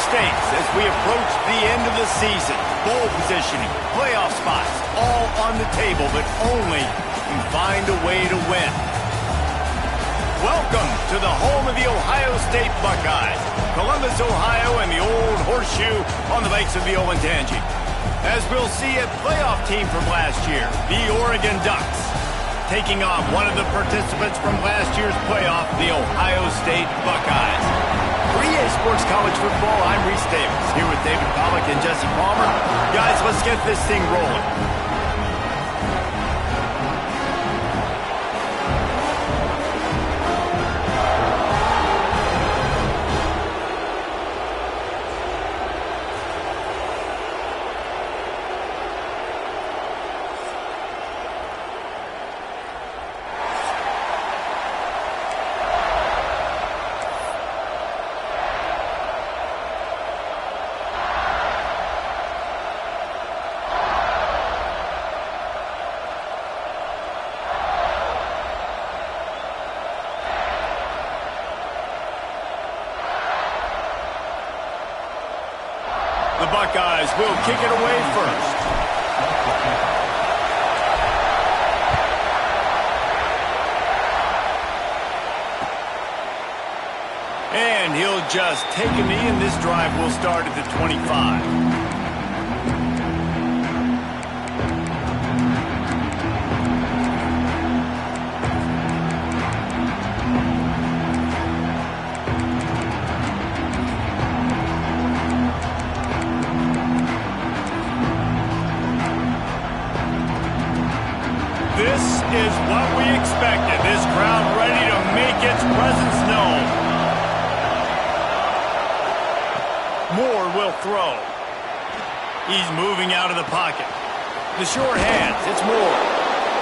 stakes as we approach the end of the season. Bowl positioning, playoff spots, all on the table, but only can find a way to win. Welcome to the home of the Ohio State Buckeyes, Columbus, Ohio, and the Old Horseshoe on the banks of the Olentangy. As we'll see a playoff team from last year, the Oregon Ducks, taking on one of the participants from last year's playoff, the Ohio State Buckeyes. For EA Sports College Football, I'm Reese Davis, here with David Pollack and Jesse Palmer. Guys, let's get this thing rolling. The Buckeyes will kick it away first. And he'll just take a knee, and this drive will start at the 25. This is what we expected. This crowd ready to make its presence known. Moore will throw. He's moving out of the pocket. The short hands, it's Moore.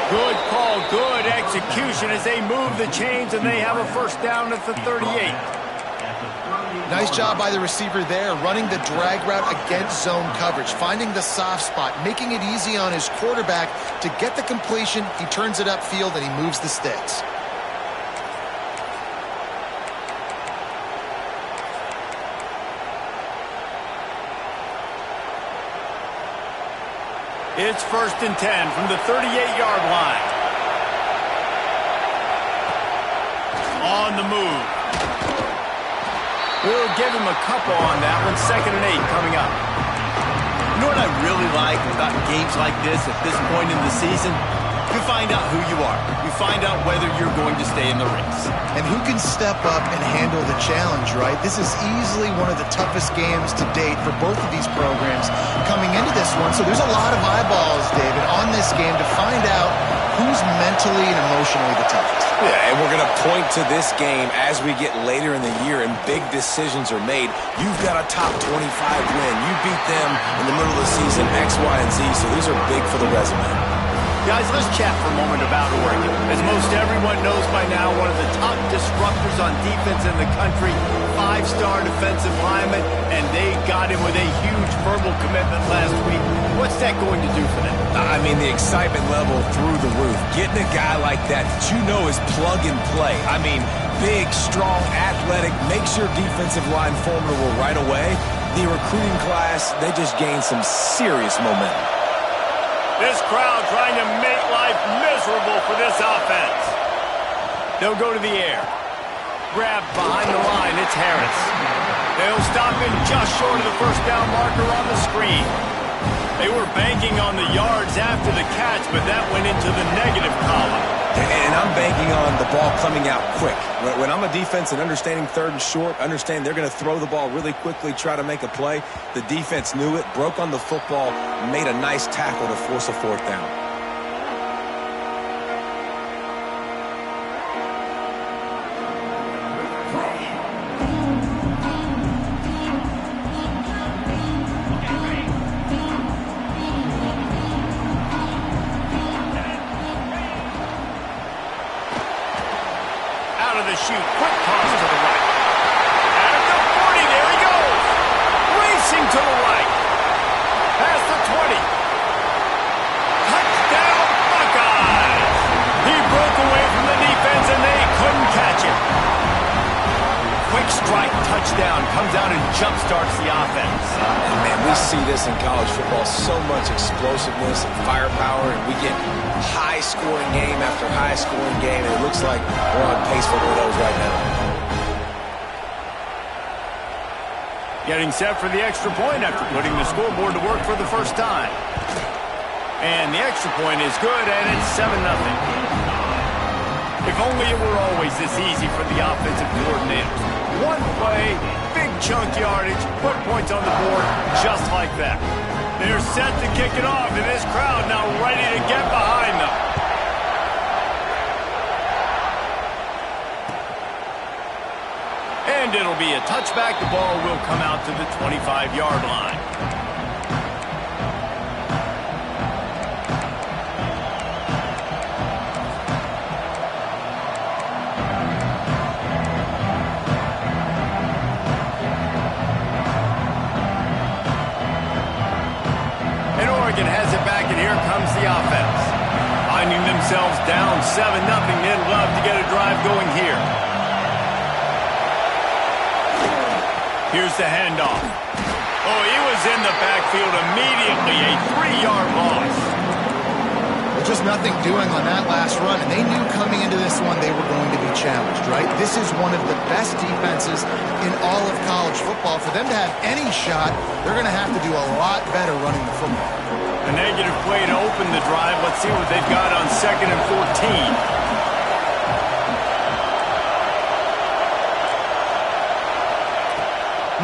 Good call, good execution as they move the chains, and they have a first down at the 38. Nice job by the receiver there, running the drag route against zone coverage, finding the soft spot, making it easy on his quarterback to get the completion. He turns it upfield, and he moves the sticks. It's 1st and 10 from the 38-yard line. On the move. We'll give him a couple on that one. 2nd and 8 coming up. You know what I really like about games like this at this point in the season? You find out who you are. You find out whether you're going to stay in the race. And who can step up and handle the challenge, right? This is easily one of the toughest games to date for both of these programs coming into this one. So there's a lot of eyeballs, David, on this game to find out who's mentally and emotionally the toughest. Yeah, and we're going to point to this game as we get later in the year and big decisions are made. You've got a top 25 win. You beat them in the middle of the season, X, Y, and Z, so these are big for the resume. Guys, let's chat for a moment about Oregon. As most everyone knows by now, one of the top disruptors on defense in the country, 5-star defensive lineman, and they got him with a huge verbal commitment last week. What's that going to do for them? I mean, the excitement level through the roof. Getting a guy like that you know is plug and play. I mean, big, strong, athletic, makes your defensive line formidable right away. The recruiting class, they just gained some serious momentum. This crowd trying to make life miserable for this offense. They'll go to the air. Grabbed behind the line, it's Harris. They'll stop him just short of the first down marker on the screen. They were banking on the yards after the catch, but that went into the negative column. And I'm banking on the ball coming out quick. When I'm a defense and understanding 3rd and short, understand they're going to throw the ball really quickly, try to make a play. The defense knew it, broke on the football, made a nice tackle to force a 4th down. Shoot, quick toss to the right. At the 40, there he goes. Racing to the right. Past the 20. Touchdown, Buckeyes. He broke away from the defense, and they couldn't catch him. Quick strike touchdown. touchdown comes out and jumpstarts the offense. And man, we see this in college football, so much explosiveness and firepower, and we get high-scoring game after high-scoring game, and it looks like we're on pace for one of those right now. Getting set for the extra point after putting the scoreboard to work for the first time. And the extra point is good, and it's 7-0. If only it were always this easy for the offensive coordinators. One play, big chunk yardage, put points on the board just like that. They're set to kick it off, and this crowd now ready to get behind them. And it'll be a touchback. The ball will come out to the 25-yard line. Oregon has it back, and here comes the offense. Finding themselves down 7-0, they'd love to get a drive going here. Here's the handoff. Oh, he was in the backfield immediately, a 3-yard loss. Well, just nothing doing on that last run, and they knew coming into this one they were going to be challenged, right? This is one of the best defenses in all of college football. For them to have any shot, they're going to have to do a lot better running the football. A negative play to open the drive. Let's see what they've got on 2nd and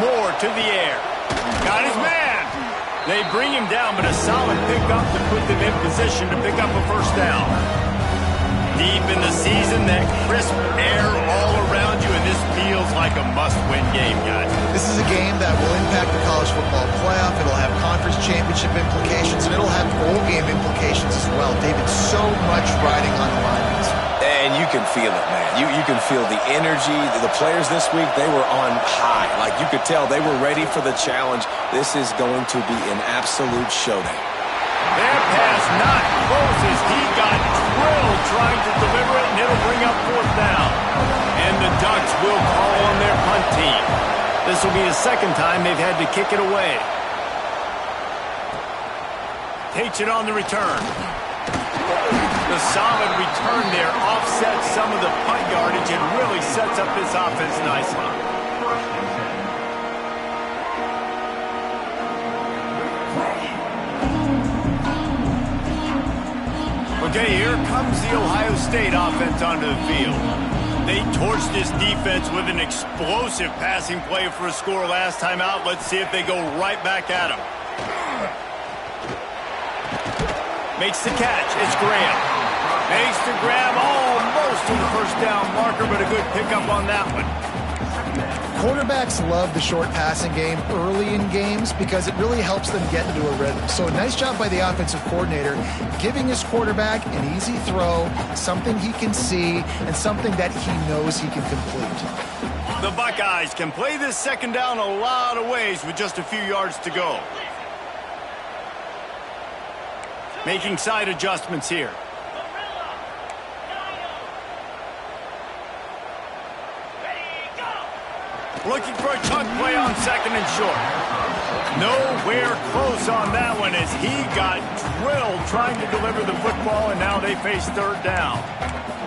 14. Moore to the air. Got his man. They bring him down, but a solid pickup to put them in position to pick up a first down. Deep in the season, that crisp air all around you, and this feels like a must-win game, guys. This is a game that will impact the college football playoff. It'll have conference championship implications, and it'll have bowl game implications as well. David, so much riding on the line in this one. And you can feel it, man. You can feel the energy. The players this week, they were on high. Like, you could tell they were ready for the challenge. This is going to be an absolute showdown. Their pass not close as he got drilled trying to deliver it, and it'll bring up 4th down. And the Ducks will call on their punt team. This will be the second time they've had to kick it away. Takes it on the return. The solid return there offsets some of the punt yardage and really sets up this offense nicely. Okay, here comes the Ohio State offense onto the field. They torched this defense with an explosive passing play for a score last time out. Let's see if they go right back at him. Makes the catch. It's Graham. Makes the grab almost to the first down marker, but a good pickup on that one. Quarterbacks love the short passing game early in games because it really helps them get into a rhythm. So a nice job by the offensive coordinator giving his quarterback an easy throw, something he can see, and something that he knows he can complete. The Buckeyes can play this second down a lot of ways with just a few yards to go. Making side adjustments here. Looking for a chunk play on 2nd and short. Nowhere close on that one as he got drilled trying to deliver the football, and now they face 3rd down.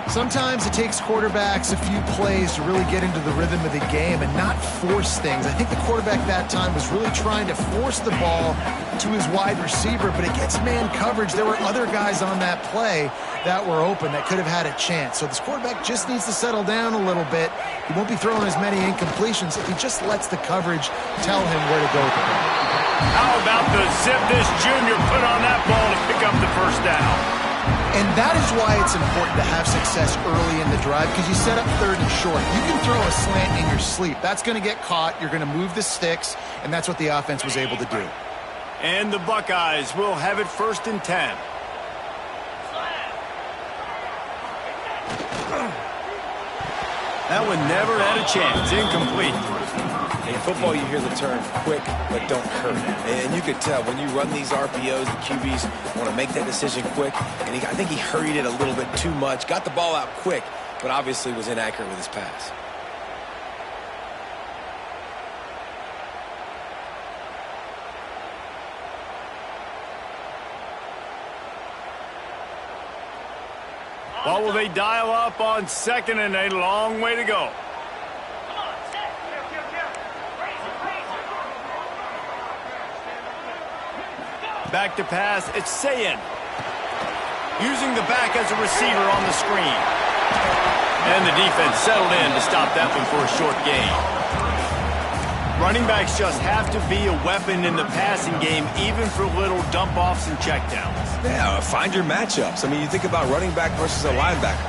Sometimes it takes quarterbacks a few plays to really get into the rhythm of the game and not force things. I think the quarterback that time was really trying to force the ball to his wide receiver, but it gets man coverage. There were other guys on that play that were open that could have had a chance. So this quarterback just needs to settle down a little bit. He won't be throwing as many incompletions if he just lets the coverage tell him where to go. How about the zip this junior put on that ball to pick up the first down? And that is why it's important to have success early in the drive, because you set up 3rd and short. You can throw a slant in your sleep. That's going to get caught. You're going to move the sticks, and that's what the offense was able to do. And the Buckeyes will have it 1st and 10. That one never had a chance. Incomplete. In football, you hear the term quick, but don't hurt. And you could tell when you run these RPOs, the QBs want to make that decision quick. And I think he hurried it a little bit too much, got the ball out quick, but obviously was inaccurate with his pass. What will they dial up on second and a long way to go? Back to pass, it's Sayin. Using the back as a receiver on the screen. And the defense settled in to stop that one for a short gain. Running backs just have to be a weapon in the passing game, even for little dump-offs and checkdowns. Yeah, find your matchups. I mean, you think about running back versus a linebacker.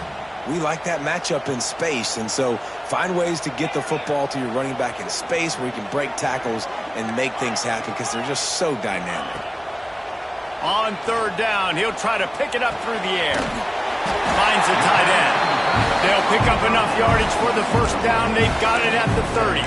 We like that matchup in space, and so find ways to get the football to your running back in space where you can break tackles and make things happen because they're just so dynamic. On third down, he'll try to pick it up through the air. Finds the tight end. They'll pick up enough yardage for the first down. They've got it at the 30.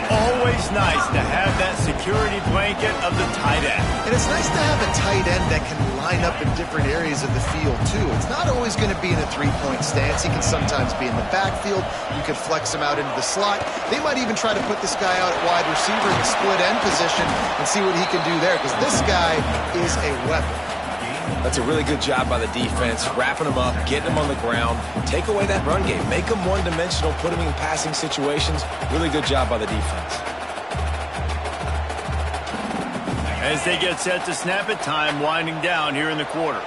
Always nice to have that security blanket of the tight end. And it's nice to have a tight end that can line up in different areas of the field, too. It's not always going to be in a three-point stance. He can sometimes be in the backfield. You could flex him out into the slot. They might even try to put this guy out at wide receiver in the split end position and see what he can do there, because this guy is a weapon. That's a really good job by the defense, wrapping them up, getting them on the ground, take away that run game, make them one-dimensional, put them in passing situations. Really good job by the defense. As they get set to snap it, time winding down here in the quarter.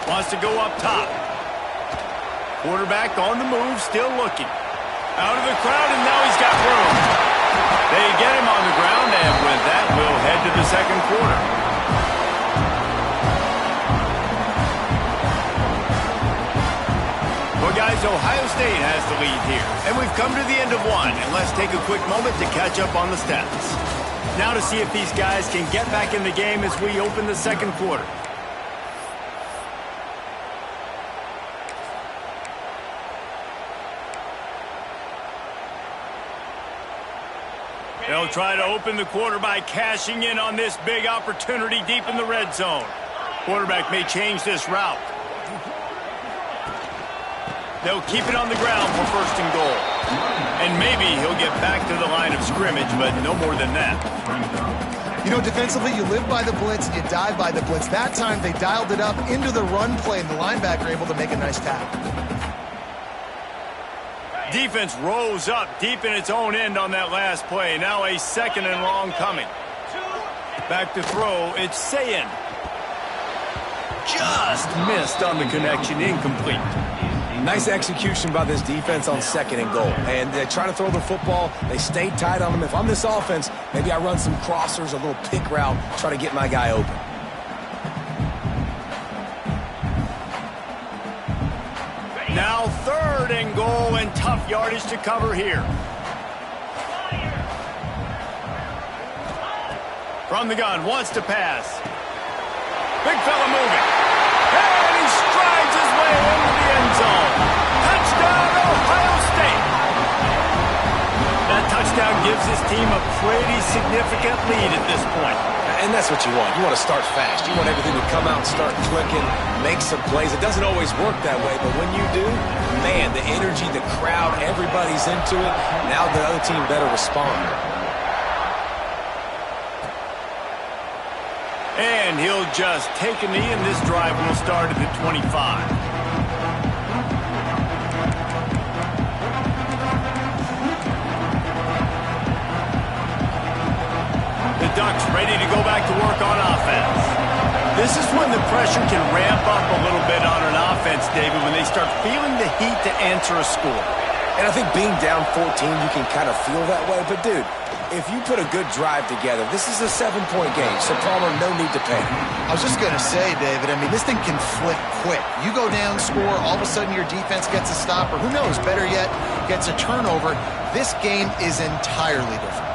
Wants to go up top. Quarterback on the move, still looking. Out of the crowd, and now he's got room. They get him on the ground, and with that, we'll head to the second quarter. Well, guys, Ohio State has the lead here, and we've come to the end of one, and let's take a quick moment to catch up on the stats. Now to see if these guys can get back in the game as we open the second quarter. They'll try to open the quarter by cashing in on this big opportunity deep in the red zone. Quarterback may change this route. They'll keep it on the ground for first and goal. And maybe he'll get back to the line of scrimmage, but no more than that. You know, defensively, you live by the blitz, you die by the blitz. That time, they dialed it up into the run play, and the linebacker able to make a nice tackle. Defense rose up deep in its own end on that last play. Now a second and long coming. Back to throw, it's Sayin. Just missed on the connection, incomplete. Nice execution by this defense on second and goal. And they try to throw the football. They stay tight on them. If I'm this offense, maybe I run some crossers, a little pick route, try to get my guy open. Now third and goal, and tough yardage to cover here. From the gun, wants to pass. Big fella moving. And he strides his way into the end zone. Touchdown, Ohio State. That touchdown gives his team a pretty significant lead at this point. And that's what you want. You want to start fast. You want everything to come out and start clicking, make some plays. It doesn't always work that way, but when you do, man, the energy, the crowd, everybody's into it. Now the other team better respond. And he'll just take a knee, and this drive will start at the 25. The Ducks ready to go back to work on offense. This is when the pressure can ramp up a little bit on an offense, David, when they start feeling the heat to answer a score. And I think being down 14, you can kind of feel that way. But, dude, if you put a good drive together, this is a 7-point game. So, Palmer, no need to panic. I was just going to say, David, I mean, this thing can flip quick. You go down, score, all of a sudden your defense gets a stop, or who knows, better yet, gets a turnover. This game is entirely different.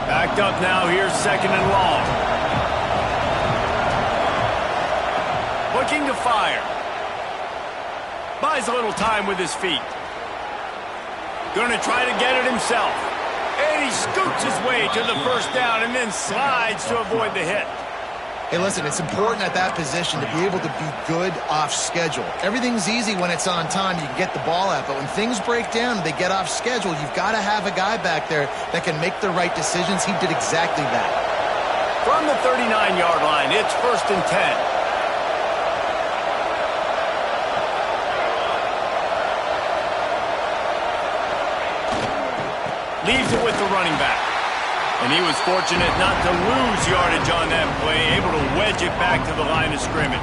Backed up now, here's second and long. Looking to fire. Buys a little time with his feet. Going to try to get it himself. And he scoots his way to the first down and then slides to avoid the hit. Hey, listen, it's important at that position to be able to be good off schedule. Everything's easy when it's on time. You can get the ball out, but when things break down, they get off schedule, you've got to have a guy back there that can make the right decisions. He did exactly that. From the 39-yard line, it's 1st and 10. Leaves it with the running back. And he was fortunate not to lose yardage on that play, able to wedge it back to the line of scrimmage.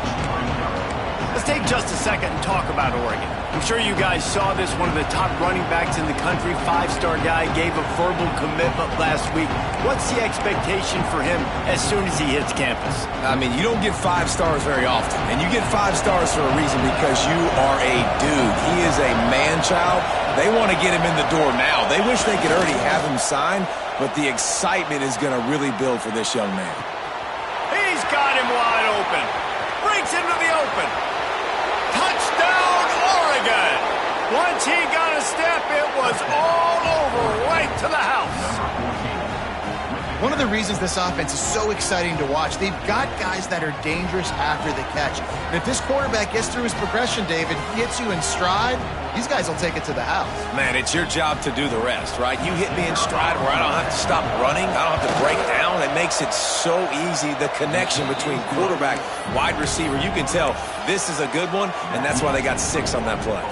Let's take just a second and talk about Oregon. I'm sure you guys saw this. One of the top running backs in the country, 5-star guy, gave a verbal commitment last week. What's the expectation for him as soon as he hits campus? I mean, you don't get 5 stars very often. And you get 5 stars for a reason, because you are a dude. He is a man-child. They want to get him in the door now. They wish they could already have him signed, but the excitement is going to really build for this young man. He's got him wide open. Breaks into the open. Touchdown, Oregon! Once he got a step, it was all over, right to the house. One of the reasons this offense is so exciting to watch, they've got guys that are dangerous after the catch. And if this quarterback gets through his progression, David, he hits you in stride, these guys will take it to the house. Man, it's your job to do the rest, right? You hit me in stride where I don't have to stop running. I don't have to break down. It makes it so easy. The connection between quarterback, wide receiver, you can tell this is a good one, and that's why they got 6 on that play.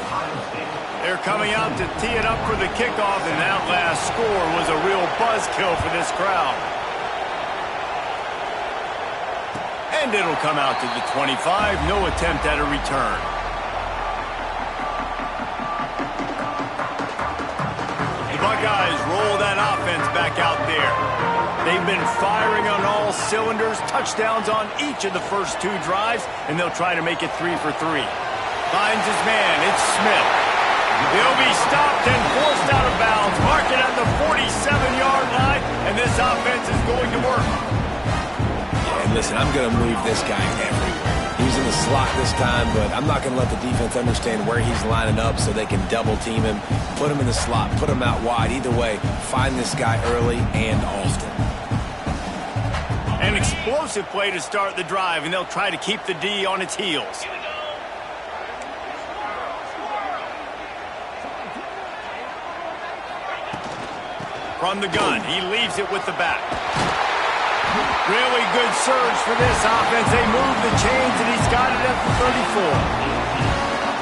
They're coming out to tee it up for the kickoff, and that last score was a real buzzkill for this crowd. And it'll come out to the 25. No attempt at a return. The Buckeyes roll that offense back out there. They've been firing on all cylinders, touchdowns on each of the first 2 drives, and they'll try to make it 3 for 3. Finds his man. It's Smith. He'll be stopped and forced out of bounds. Mark it at the 47-yard line, and this offense is going to work. Yeah, and listen, I'm going to move this guy everywhere. He's in the slot this time, but I'm not going to let the defense understand where he's lining up so they can double team him, put him in the slot, put him out wide. Either way, find this guy early and often. An explosive play to start the drive, and they'll try to keep the D on its heels. From the gun, he leaves it with the back. Really good surge for this offense. They move the chains, and he's got it at the 34.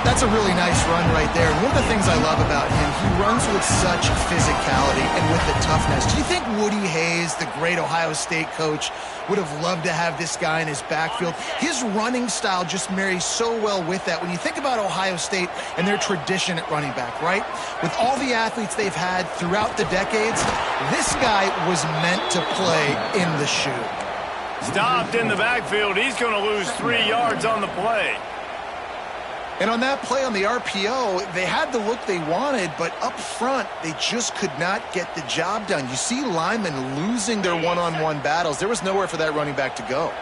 That's a really nice run right there. One of the things I love about him, he runs with such physicality and with the toughness. Do you think Woody Hayes, the great Ohio State coach, would have loved to have this guy in his backfield? His running style just marries so well with that. When you think about Ohio State and their tradition at running back, right? With all the athletes they've had throughout the decades, this guy was meant to play in the shoe. Stopped in the backfield. He's going to lose 3 yards on the play. And on that play on the RPO, they had the look they wanted, but up front, they just could not get the job done. You see linemen losing their one-on-one battles. There was nowhere for that running back to go.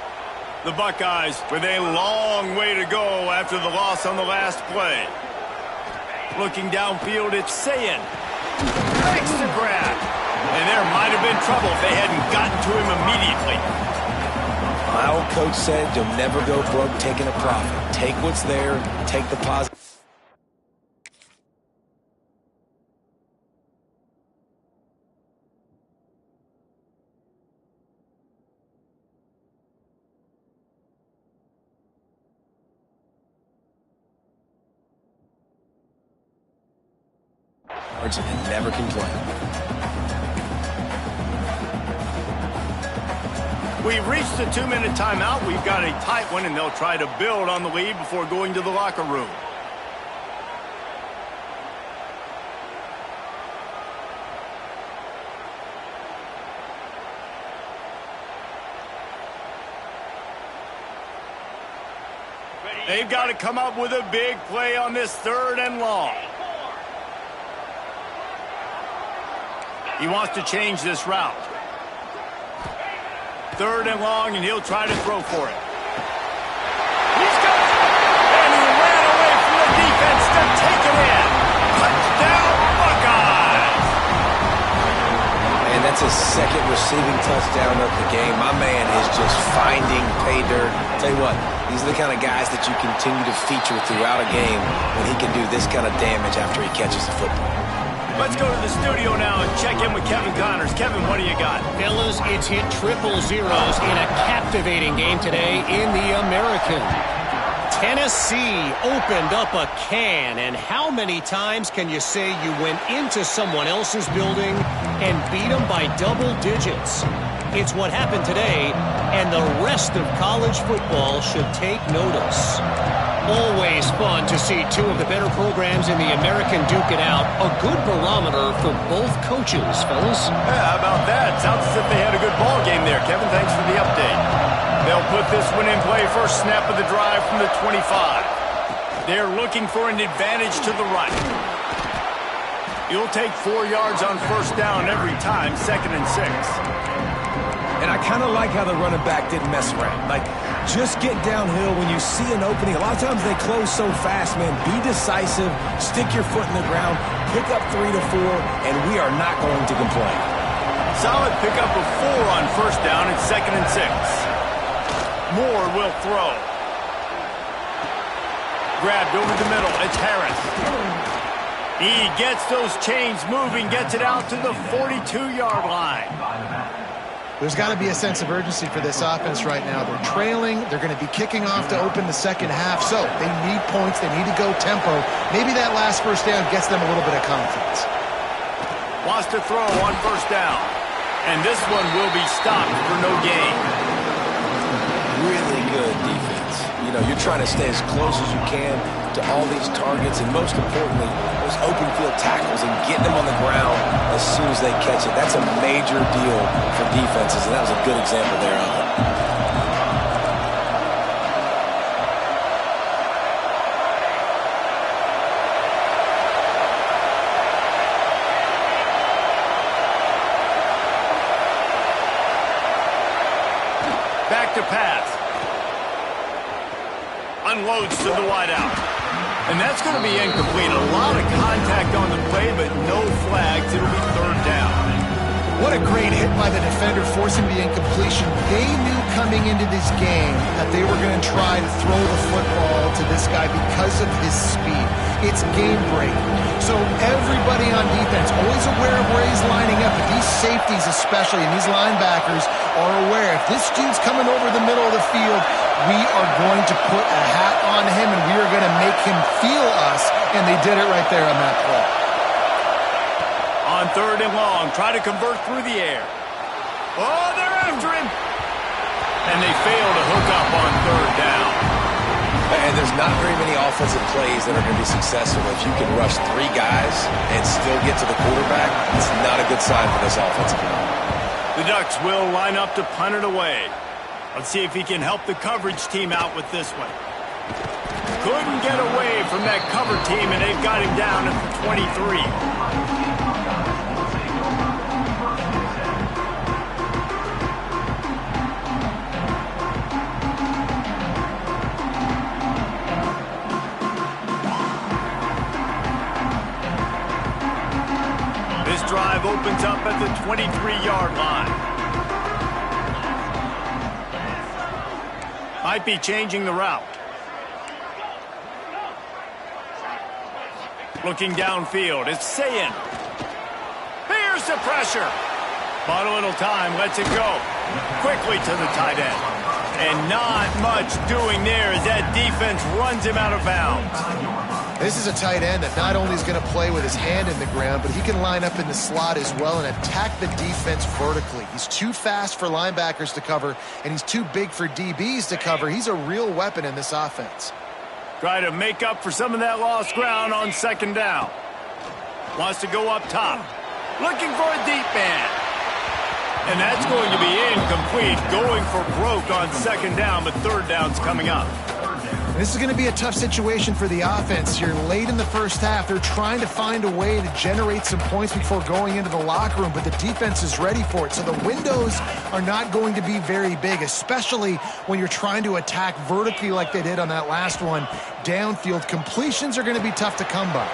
The Buckeyes with a long way to go after the loss on the last play. Looking downfield, it's Sayin. Makes the grab. And there might have been trouble if they hadn't gotten to him immediately. My old coach said you'll never go broke taking a profit. Take what's there, take the positive. And never complain. We've reached the 2-minute timeout. We've got a tight one, and they'll try to build on the lead before going to the locker room. They've got to come up with a big play on this 3rd and long. He wants to change this route. 3rd and long, and he'll try to throw for it. He's got it! And he ran away from the defense to take it in. Touchdown, Buckeyes! And that's That's his second receiving touchdown of the game. My man is just finding pay dirt. Tell you what, these are the kind of guys that you continue to feature throughout a game when he can do this kind of damage after he catches the football. Let's go to the studio now and check in with Kevin Connors. Kevin, what do you got? Fellas, it's hit triple zeros in a captivating game today in the American. Tennessee opened up a can, and how many times can you say you went into someone else's building and beat them by double digits? It's what happened today, and the rest of college football should take notice. Always fun to see two of the better programs in the American duke it out. A good barometer for both coaches, fellas. Yeah, how about that? Sounds as if they had a good ball game there. Kevin, thanks for the update. They'll put this one in play first snap of the drive from the 25. They're looking for an advantage to the right. You'll take 4 yards on first down every time, 2nd and 6. And I kind of like how the running back didn't mess around. Like, just get downhill when you see an opening. A lot of times they close so fast, man. Be decisive, stick your foot in the ground, pick up 3 to 4, and we are not going to complain. Solid pickup of 4 on first down at 2nd and 6. Moore will throw. Grabbed over the middle. It's Harris. He gets those chains moving, gets it out to the 42-yard line. There's got to be a sense of urgency for this offense right now. They're trailing. They're going to be kicking off to open the second half. So they need points. They need to go tempo. Maybe that last first down gets them a little bit of confidence. Wants to throw on first down. And this one will be stopped for no gain. Really good defense. You know, you're trying to stay as close as you can to all these targets, and most importantly, those open field tackles and getting them on the ground as soon as they catch it. That's a major deal for defenses, and that was a good example there of it. Back to pass. Unloads to the wideout. And that's going to be incomplete. A lot of contact on the play, but no flags. It'll be 3rd down. What a great hit by the defender, forcing the incompletion. They knew coming into this game that they were going to try to throw the football to this guy because of his speed. It's game-breaking. So everybody on defense, always aware of where he's lining up. But these safeties especially, and these linebackers are aware. If this dude's coming over the middle of the field, we are going to put a hat on him, and we are going to make him feel us. And they did it right there on that play. On 3rd and long, try to convert through the air. Oh, they're after him. And they fail to hook up on 3rd down. And there's not very many offensive plays that are going to be successful. If you can rush 3 guys and still get to the quarterback, it's not a good sign for this offensive line. The Ducks will line up to punt it away. Let's see if he can help the coverage team out with this one. Couldn't get away from that cover team, and they've got him down at the 23. This drive opens up at the 23-yard line. Might be changing the route. Looking downfield, it's Sayin. Here's the pressure. Bought a little time, lets it go. Quickly to the tight end. And not much doing there as that defense runs him out of bounds. This is a tight end that not only is going to play with his hand in the ground, but he can line up in the slot as well and attack the defense vertically. He's too fast for linebackers to cover, and he's too big for DBs to cover. He's a real weapon in this offense. Try to make up for some of that lost ground on 2nd down. Wants to go up top. Looking for a deep man. And that's going to be incomplete. Going for broke on 2nd down, but 3rd down's coming up. This is going to be a tough situation for the offense here. Late in the first half, they're trying to find a way to generate some points before going into the locker room, but the defense is ready for it. So the windows are not going to be very big, especially when you're trying to attack vertically like they did on that last one. Downfield completions are going to be tough to come by.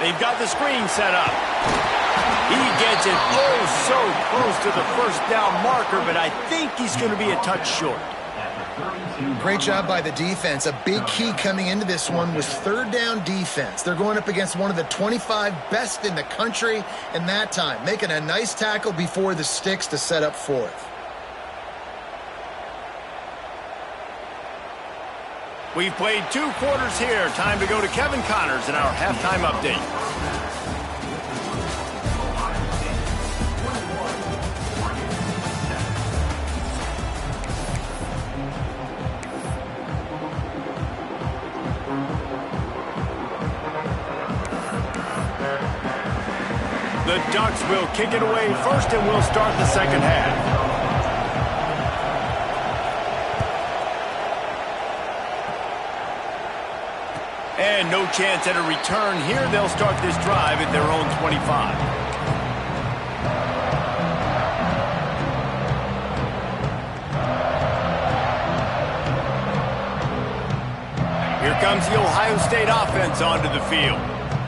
They've got the screen set up. He gets it oh so close to the first down marker, but I think he's going to be a touch short. Great job by the defense. A big key coming into this one was third down defense. They're going up against one of the 25 best in the country in that time, making a nice tackle before the sticks to set up fourth. We've played 2 quarters here. Time to go to Kevin Connors in our halftime update. The Ducks will kick it away first, and we'll start the second half. And no chance at a return here. They'll start this drive at their own 25. Here comes the Ohio State offense onto the field.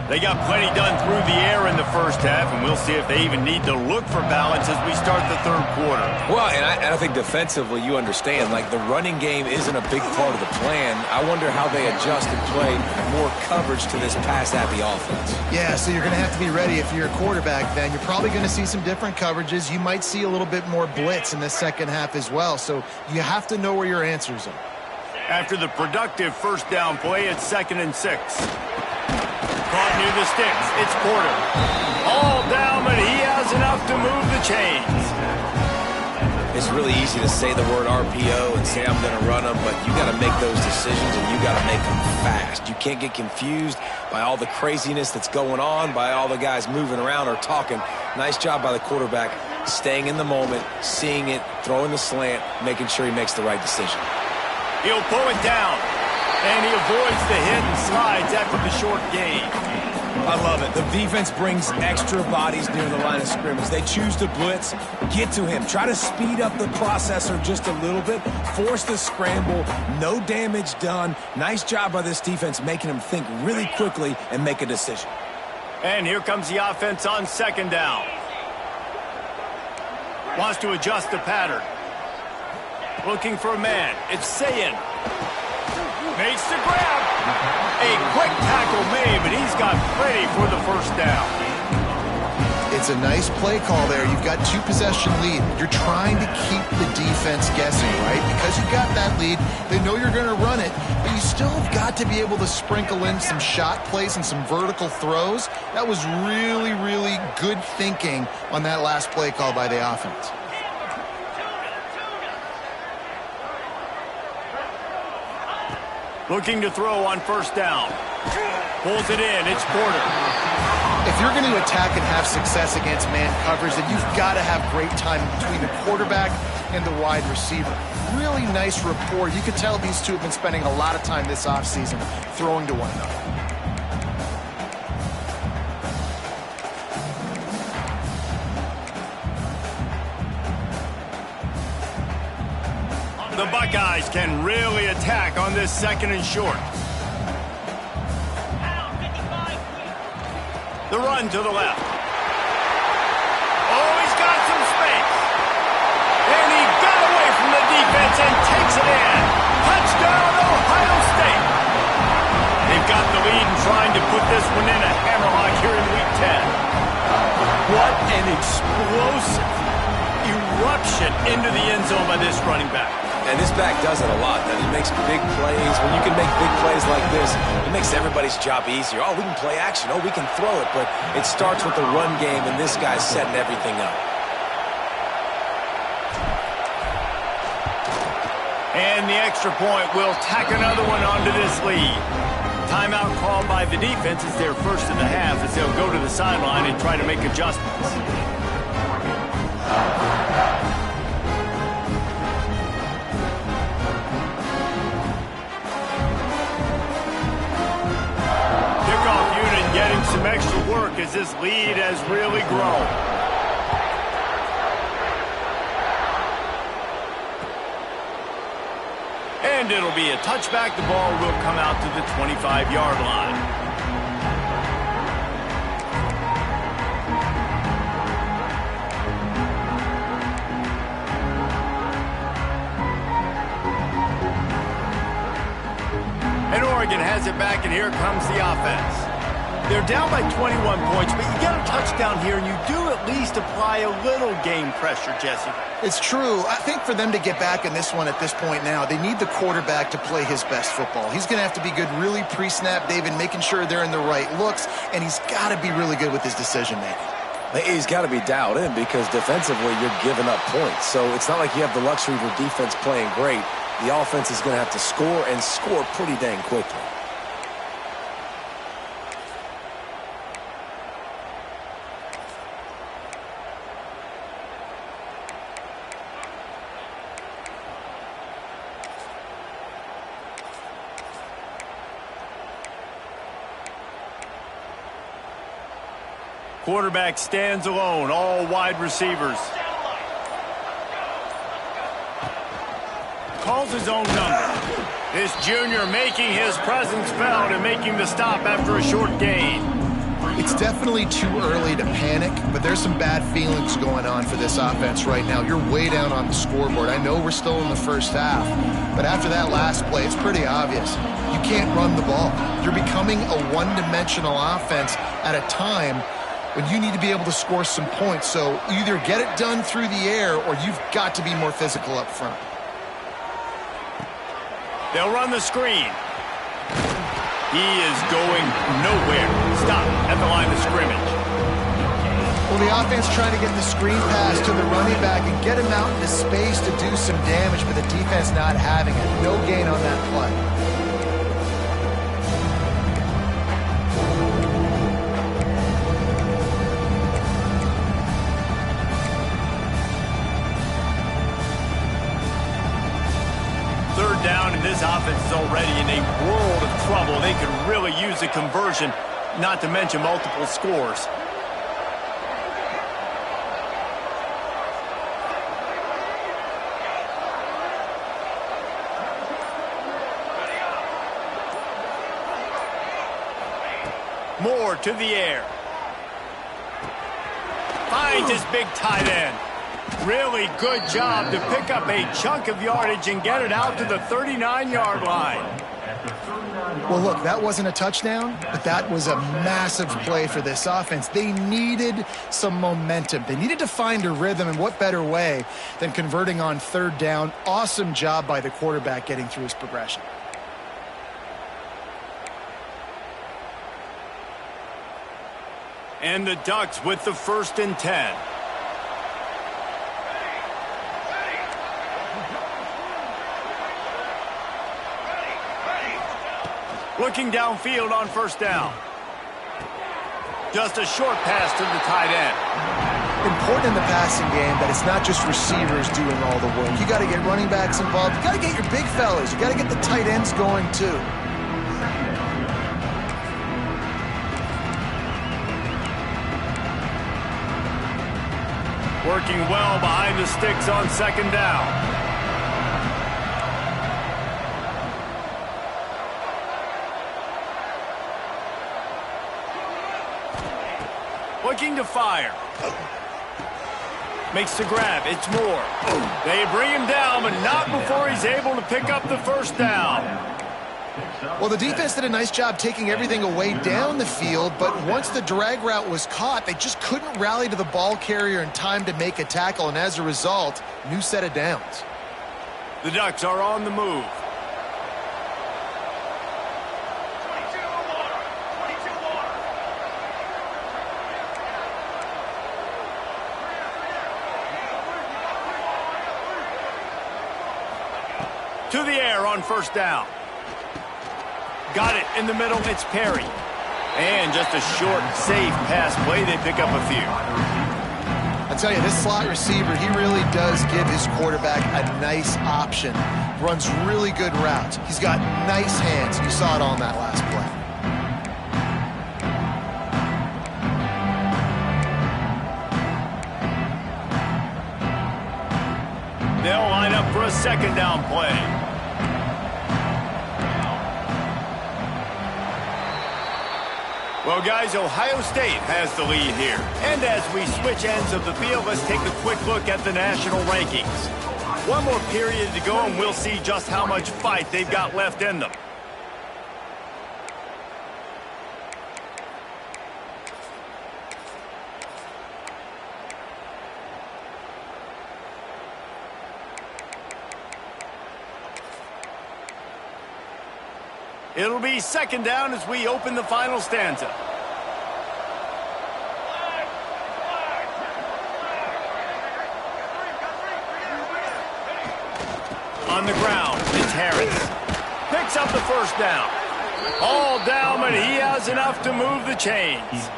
They got plenty done through the air in the first half, and we'll see if they even need to look for balance as we start the third quarter. Well, and I think defensively, you understand, like the running game isn't a big part of the plan. I wonder how they adjust and play more coverage to this pass-happy offense. Yeah, so you're going to have to be ready if you're a quarterback then. You're probably going to see some different coverages. You might see a little bit more blitz in the second half as well, so you have to know where your answers are. After the productive first down play, it's 2nd and 6. Caught near the sticks. It's Porter. All down, but he has enough to move the chains. It's really easy to say the word RPO and say I'm going to run them, but you got to make those decisions and you got to make them fast. You can't get confused by all the craziness that's going on, by all the guys moving around or talking. Nice job by the quarterback, staying in the moment, seeing it, throwing the slant, making sure he makes the right decision. He'll pull it down, and he avoids the hit and slides after the short gain. I love it. The defense brings extra bodies near the line of scrimmage. They choose to blitz, get to him, try to speed up the processor just a little bit, force the scramble, no damage done. Nice job by this defense making him think really quickly and make a decision. And here comes the offense on 2nd down. Wants to adjust the pattern. Looking for a man. It's Sayin. Makes the grab. A quick tackle made, but he's got plenty for the first down. It's a nice play call there. You've got 2-possession lead. You're trying to keep the defense guessing, right? Because you got that lead, they know you're going to run it, but you still have got to be able to sprinkle in some shot plays and some vertical throws. That was really, really good thinking on that last play call by the offense. Looking to throw on 1st down. Pulls it in. It's Porter. If you're going to attack and have success against man coverage, then you've got to have great time between the quarterback and the wide receiver. Really nice rapport. You could tell these two have been spending a lot of time this offseason throwing to one another. The Buckeyes can really attack on this 2nd and short. The run to the left. Oh, he's got some space. And he got away from the defense and takes it in. Touchdown, Ohio State. They've got the lead and trying to put this one in a hammerlock here in Week 10. What an explosive eruption into the end zone by this running back. And this back does it a lot. That he makes big plays. When you can make big plays like this, it makes everybody's job easier. Oh, we can play action. Oh, we can throw it. But it starts with the run game, and this guy's setting everything up. And the extra point will tack another one onto this lead. Timeout called by the defense is their first of the half as they'll go to the sideline and try to make adjustments. Getting some extra work as this lead has really grown. And it'll be a touchback. The ball will come out to the 25-yard line. Oregon has it back, and here comes the offense. They're down by 21 points, but you get a touchdown here, and you do at least apply a little game pressure, Jesse. It's true. I think for them to get back in this one at this point now, they need the quarterback to play his best football. He's going to have to be good really pre-snap, David, making sure they're in the right looks, and he's got to be really good with his decision-making. He's got to be dialed in because defensively you're giving up points. So it's not like you have the luxury of your defense playing great. The offense is going to have to score and score pretty dang quickly. Quarterback stands alone, all wide receivers. Calls his own number. This junior making his presence felt and making the stop after a short gain. It's definitely too early to panic, but there's some bad feelings going on for this offense right now. You're way down on the scoreboard. I know we're still in the first half, but after that last play, it's pretty obvious. You can't run the ball. You're becoming a one-dimensional offense at a time when you need to be able to score some points. So either get it done through the air or you've got to be more physical up front. They'll run the screen. He is going nowhere. Stop at the line of scrimmage. Well, the offense trying to get the screen pass to the running back and get him out into space to do some damage, but the defense not having it. No gain on that play. Down, and this offense is already in a world of trouble. They could really use a conversion, not to mention multiple scores. Moore to the air. Finds his big tight end. Really good job to pick up a chunk of yardage and get it out to the 39-yard line. Well, look, that wasn't a touchdown, but that was a massive play for this offense. They needed some momentum. They needed to find a rhythm, and what better way than converting on third down. Awesome job by the quarterback getting through his progression. And the Ducks with the 1st and 10. Looking downfield on 1st down. Just a short pass to the tight end. Important in the passing game that it's not just receivers doing all the work. You got to get running backs involved. You got to get your big fellas. You got to get the tight ends going too. Working well behind the sticks on 2nd down. Looking to fire. Makes the grab. It's Moore. They bring him down, but not before he's able to pick up the 1st down. Well, the defense did a nice job taking everything away down the field, but once the drag route was caught, they just couldn't rally to the ball carrier in time to make a tackle, and as a result, new set of downs. The Ducks are on the move. To the air on 1st down. Got it in the middle. It's Perry. And just a short, safe pass play. They pick up a few. I tell you, this slot receiver, he really does give his quarterback a nice option. Runs really good routes. He's got nice hands. You saw it on that last play. They'll line up for a 2nd down play. Well, guys, Ohio State has the lead here. And as we switch ends of the field, let's take a quick look at the national rankings. One more period to go, and we'll see just how much fight they've got left in them. It'll be second down as we open the final stanza. On the ground, it's Harris. Picks up the first down. All down, but he has enough to move the chains.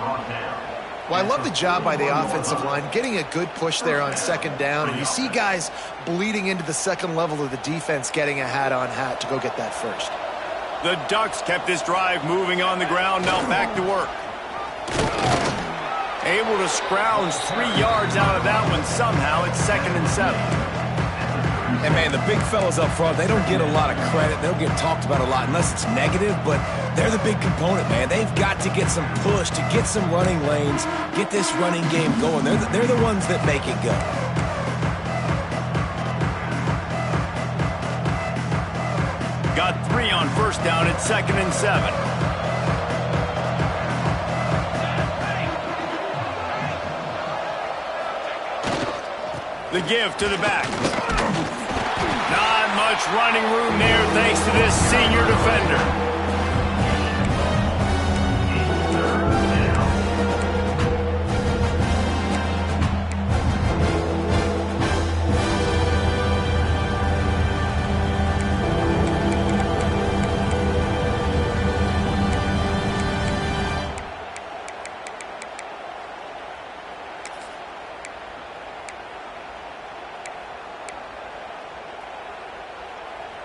Well, I love the job by the offensive line, getting a good push there on second down, and you see guys bleeding into the second level of the defense getting a hat-on-hat to go get that first. The Ducks kept this drive moving on the ground, now back to work. Able to scrounge 3 yards out of that one somehow. It's 2nd and 7. And, man, the big fellas up front, they don't get a lot of credit. They don't get talked about a lot unless it's negative, but they're the big component, man. They've got to get some push, to get some running lanes, get this running game going. They're the ones that make it go. Got 3 on first down at 2nd and 7. The give to the back. Not much running room there thanks to this senior defender.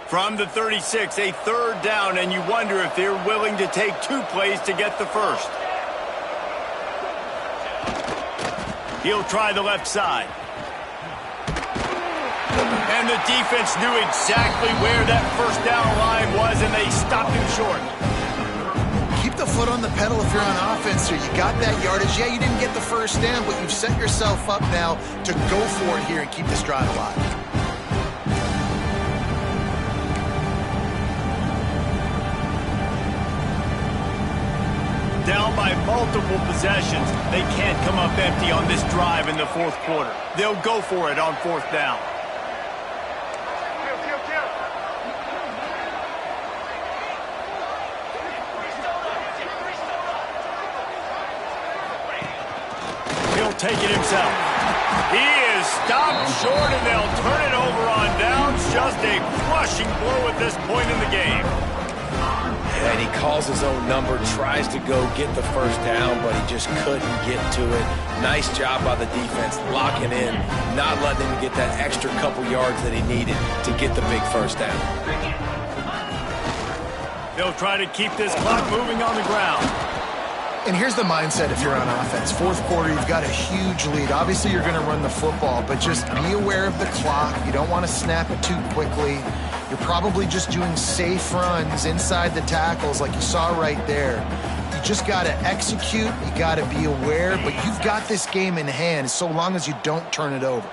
From the 36, a third down, and you wonder if they're willing to take 2 plays to get the first. He'll try the left side. And the defense knew exactly where that first down line was, and they stopped him short. Keep the foot on the pedal if you're on offense here. You got that yardage. Yeah, you didn't get the first down, but you've set yourself up now to go for it here and keep this drive alive. Down by multiple possessions, they can't come up empty on this drive in the 4th quarter. They'll go for it on 4th down. He'll take it himself. He is stopped short, and they'll turn it over on downs. Just a crushing blow at this point in the game. And he calls his own number, tries to go get the first down, but he just couldn't get to it. Nice job by the defense, locking in, not letting him get that extra couple yards that he needed to get the big first down. They'll try to keep this clock moving on the ground. And here's the mindset if you're on offense. 4th quarter, you've got a huge lead. Obviously, you're going to run the football, but just be aware of the clock. You don't want to snap it too quickly. You're probably just doing safe runs inside the tackles like you saw right there. You just got to execute. You got to be aware, but you've got this game in hand so long as you don't turn it over.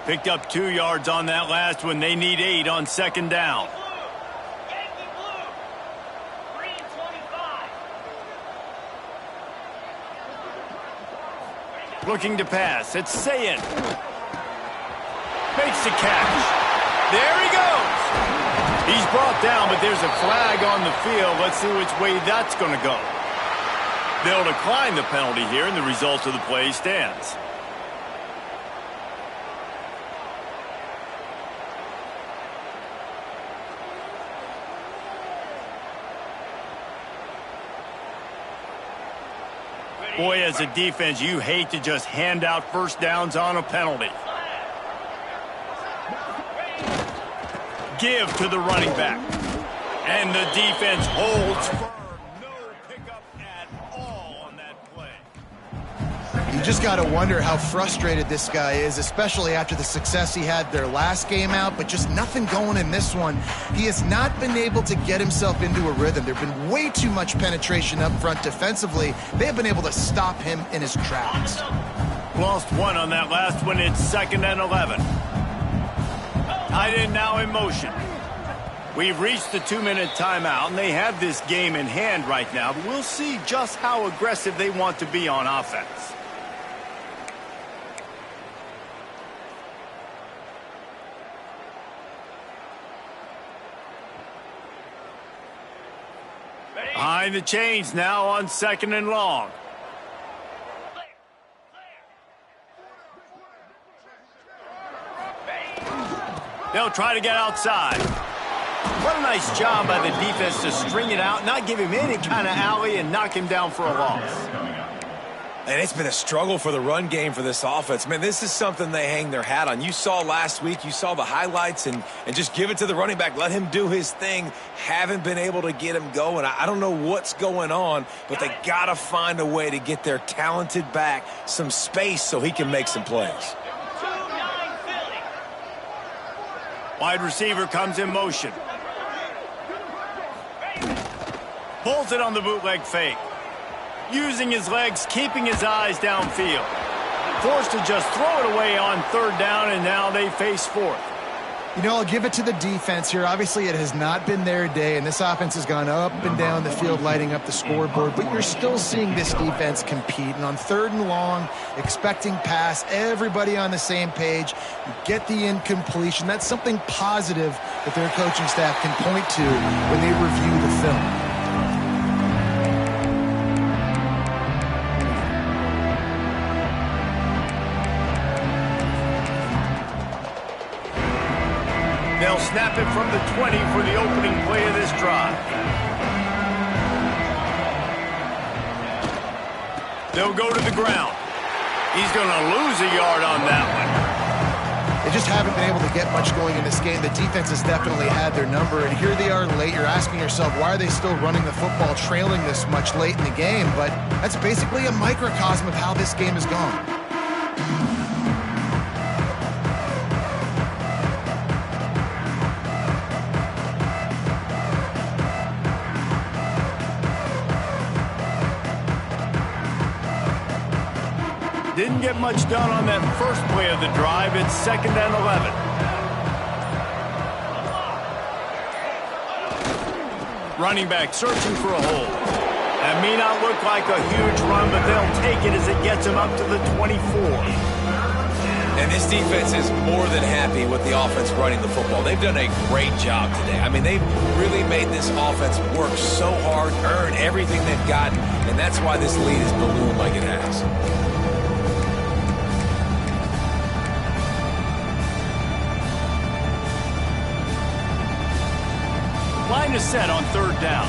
Picked up 2 yards on that last one. They need 8 on 2nd down. Looking to pass. It's Sayin. Makes the catch. There he goes. He's brought down, but there's a flag on the field. Let's see which way that's going to go. They'll decline the penalty here, and the result of the play stands. Boy, as a defense, you hate to just hand out first downs on a penalty. Give to the running back. And the defense holds firm. No pickup at all on that play. You just got to wonder how frustrated this guy is, especially after the success he had their last game out, but just nothing going in this one. He has not been able to get himself into a rhythm. There have been way too much penetration up front defensively. They have been able to stop him in his tracks. Lost 1 on that last one. It's 2nd and 11. Tight end now in motion. We've reached the 2-minute timeout, and they have this game in hand right now. But we'll see just how aggressive they want to be on offense. Behind the chains now on 2nd and long. They'll try to get outside. What a nice job by the defense to string it out, not give him any kind of alley, and knock him down for a loss. And it's been a struggle for the run game for this offense. Man, this is something they hang their hat on. You saw last week, you saw the highlights, and just give it to the running back. Let him do his thing. Haven't been able to get him going. I don't know what's going on, but they got to find a way to get their talented back some space so he can make some plays. Wide receiver comes in motion. Pulls it on the bootleg fake. Using his legs, keeping his eyes downfield. Forced to just throw it away on 3rd down, and now they face 4th. You know, I'll give it to the defense here. Obviously, it has not been their day, and this offense has gone up and down the field, lighting up the scoreboard. But you're still seeing this defense compete. And on 3rd and long, expecting pass, everybody on the same page. You get the incompletion. That's something positive that their coaching staff can point to when they review the film. They'll snap it from the 20 for the opening play of this drive. They'll go to the ground. He's going to lose a yard on that one. They just haven't been able to get much going in this game. The defense has definitely had their number, and here they are late. You're asking yourself, why are they still running the football, trailing this much late in the game? But that's basically a microcosm of how this game has gone. Didn't get much done on that first play of the drive. It's 2nd and 11. Running back searching for a hole. That may not look like a huge run, but they'll take it as it gets him up to the 24. And this defense is more than happy with the offense running the football. They've done a great job today. I mean, they've really made this offense work so hard, earn everything they've gotten, and that's why this lead is ballooned like it has. Line is set on 3rd down.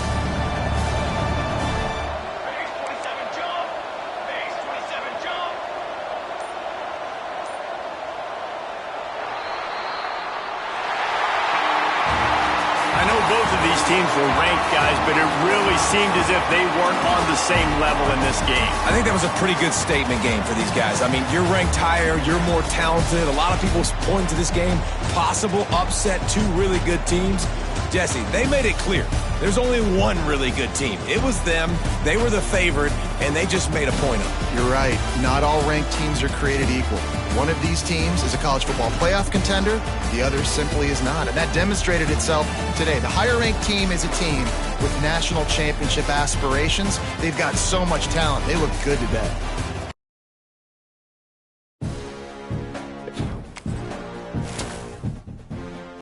I know both of these teams were ranked, guys, but it really seemed as if they weren't on the same level in this game. I think that was a pretty good statement game for these guys. I mean, you're ranked higher, you're more talented. A lot of people point to this game, possible upset, 2 really good teams. Jesse, they made it clear. There's only one really good team. It was them. They were the favorite, and they just made a point of it. You're right. Not all ranked teams are created equal. One of these teams is a college football playoff contender. The other simply is not. And that demonstrated itself today. The higher-ranked team is a team with national championship aspirations. They've got so much talent. They look good today.